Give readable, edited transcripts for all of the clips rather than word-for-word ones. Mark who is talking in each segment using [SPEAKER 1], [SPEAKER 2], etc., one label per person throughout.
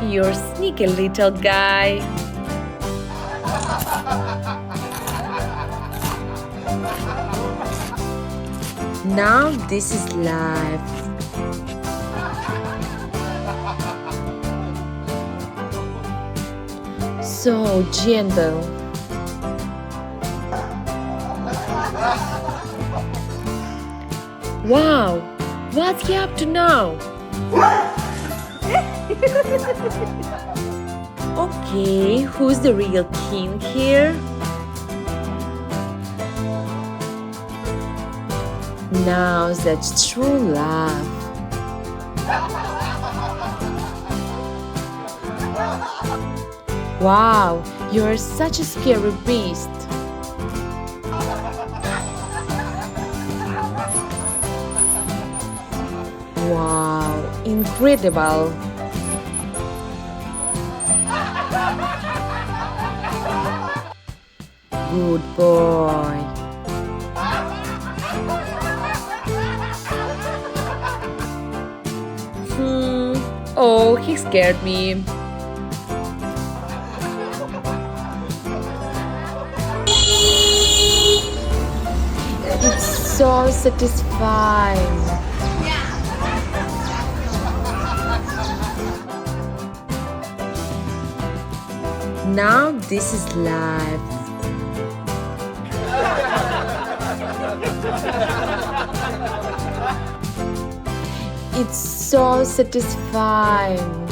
[SPEAKER 1] You're sneaky little guy. Now this is life. So gentle. Wow, what's he up to now? Okay, who's the real king here? Now that's true love. Wow, you're such a scary beast. Wow, incredible. Good boy. Oh, he scared me. It's so satisfying. Now this is life. It's so satisfying.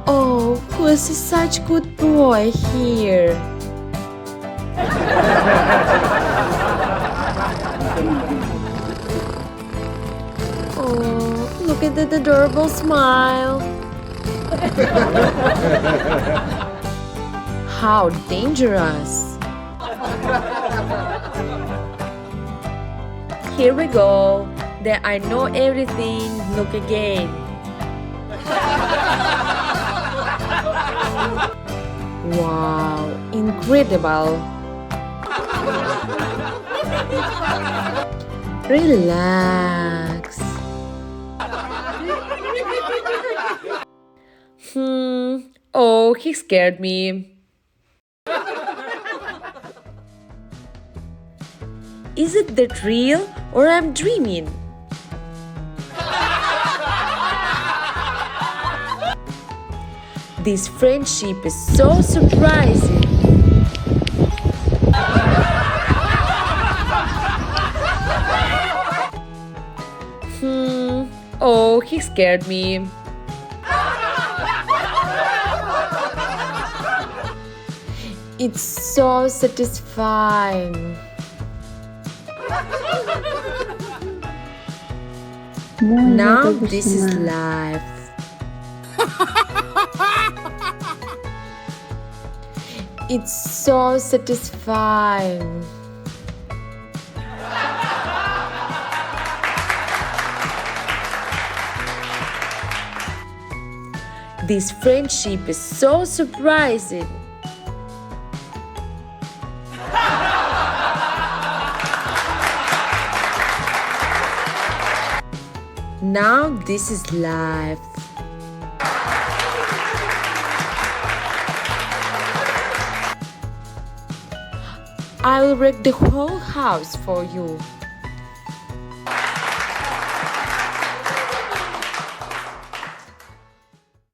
[SPEAKER 1] Oh, who's such a good boy here? Oh, look at that adorable smile. How dangerous. Here we go. There I know everything. Look again. Wow, incredible. Relax. Oh, he scared me. Is it that real or I'm dreaming? This friendship is so surprising. Oh, he scared me. It's so satisfying. Now this is life. It's so satisfying. This friendship is so surprising. Now this is life. I will wreck the whole house for you.